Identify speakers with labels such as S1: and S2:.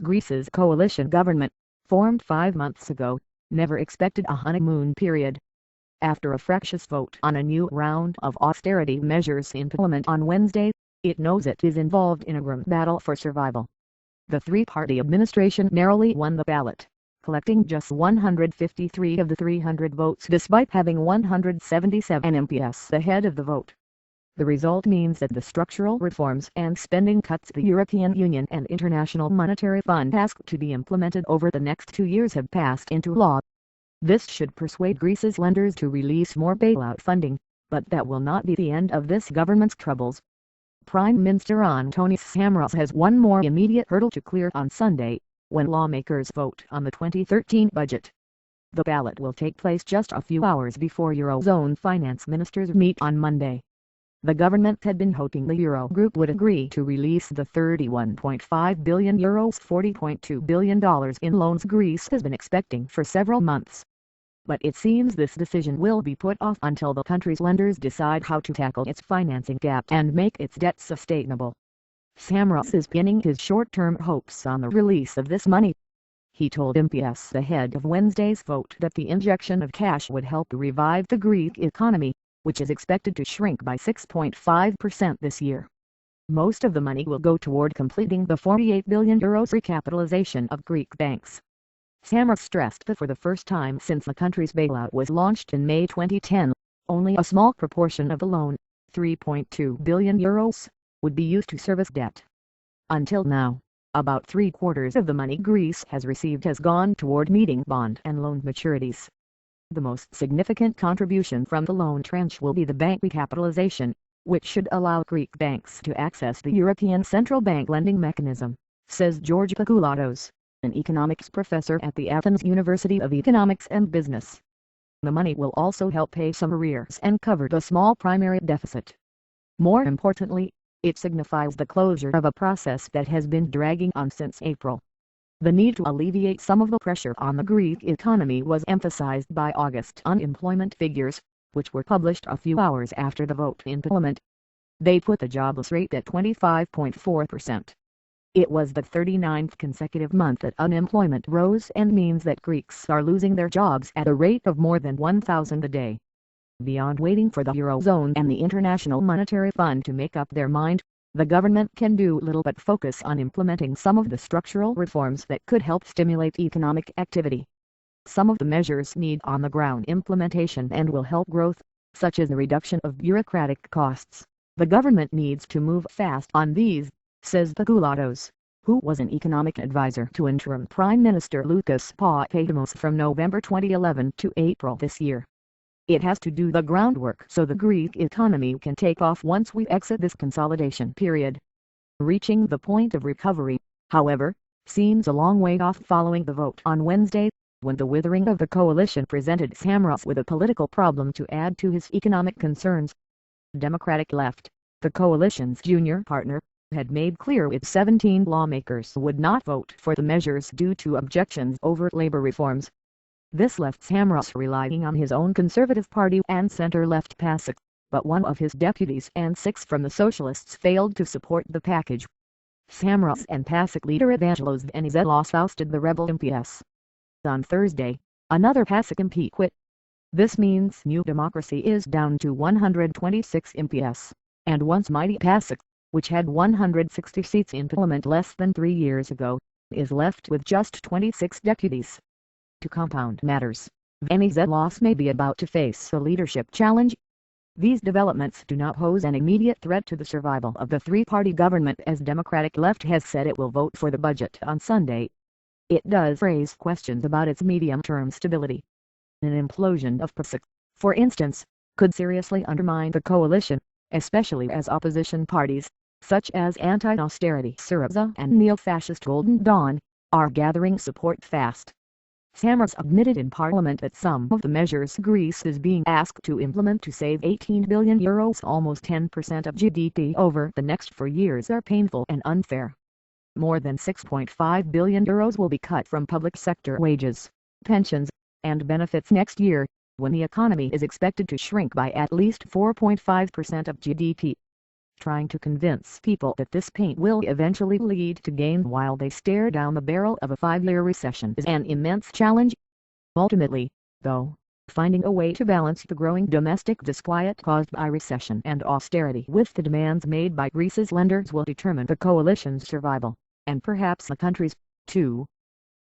S1: Greece's coalition government, formed 5 months ago, never expected a honeymoon period. After a fractious vote on a new round of austerity measures in Parliament on Wednesday, it knows it is involved in a grim battle for survival. The three-party administration narrowly won the ballot, collecting just 153 of the 300 votes despite having 177 MPs ahead of the vote. The result means that the structural reforms and spending cuts the European Union and International Monetary Fund asked to be implemented over the next 2 years have passed into law. This should persuade Greece's lenders to release more bailout funding, but that will not be the end of this government's troubles. Prime Minister Antonis Samaras has one more immediate hurdle to clear on Sunday, when lawmakers vote on the 2013 budget. The ballot will take place just a few hours before Eurozone finance ministers meet on Monday. The government had been hoping the Eurogroup would agree to release the €31.5 billion $40.2 billion in loans Greece has been expecting for several months. But it seems this decision will be put off until the country's lenders decide how to tackle its financing gap and make its debt sustainable. Samaras is pinning his short-term hopes on the release of this money. He told MPs ahead of Wednesday's vote that the injection of cash would help revive the Greek economy, which is expected to shrink by 6.5% this year. Most of the money will go toward completing the €48 billion recapitalization of Greek banks. Samaras stressed that for the first time since the country's bailout was launched in May 2010, only a small proportion of the loan, €3.2 billion, would be used to service debt. Until now, about 3/4 of the money Greece has received has gone toward meeting bond and loan maturities. The most significant contribution from the loan tranche will be the bank recapitalization, which should allow Greek banks to access the European Central Bank lending mechanism, says George Pakoulatos, an economics professor at the Athens University of Economics and Business. The money will also help pay some arrears and cover the small primary deficit. More importantly, it signifies the closure of a process that has been dragging on since April. The need to alleviate some of the pressure on the Greek economy was emphasized by August unemployment figures, which were published a few hours after the vote in Parliament. They put the jobless rate at 25.4%. It was the 39th consecutive month that unemployment rose and means that Greeks are losing their jobs at a rate of more than 1,000 a day. Beyond waiting for the Eurozone and the International Monetary Fund to make up their mind, the government can do little but focus on implementing some of the structural reforms that could help stimulate economic activity. Some of the measures need on-the-ground implementation and will help growth, such as the reduction of bureaucratic costs. The government needs to move fast on these, says Pakoulatos, who was an economic advisor to interim Prime Minister Lucas Papademos from November 2011 to April this year. It has to do the groundwork so the Greek economy can take off once we exit this consolidation period. Reaching the point of recovery, however, seems a long way off following the vote on Wednesday, when the withering of the coalition presented Samaras with a political problem to add to his economic concerns. Democratic left, the coalition's junior partner, had made clear its 17 lawmakers would not vote for the measures due to objections over labor reforms. This left Samaras relying on his own Conservative Party and center-left PASOK, but one of his deputies and 6 from the Socialists failed to support the package. Samaras and PASOK leader Evangelos Venizelos ousted the rebel MPs. On Thursday, another PASOK MP quit. This means New Democracy is down to 126 MPs, and once mighty PASOK, which had 160 seats in Parliament less than 3 years ago, is left with just 26 deputies. To compound matters, Venizelos may be about to face a leadership challenge. These developments do not pose an immediate threat to the survival of the three-party government, as Democratic left has said it will vote for the budget on Sunday. It does raise questions about its medium-term stability. An implosion of PASOK, for instance, could seriously undermine the coalition, especially as opposition parties, such as anti-austerity Syriza and neo-fascist Golden Dawn, are gathering support fast. Samaras admitted in Parliament that some of the measures Greece is being asked to implement to save €18 billion, almost 10% of GDP over the next 4 years, are painful and unfair. More than €6.5 billion will be cut from public sector wages, pensions, and benefits next year, when the economy is expected to shrink by at least 4.5% of GDP. Trying to convince people that this pain will eventually lead to gain while they stare down the barrel of a 5-year recession is an immense challenge. Ultimately, though, finding a way to balance the growing domestic disquiet caused by recession and austerity with the demands made by Greece's lenders will determine the coalition's survival, and perhaps the country's, too.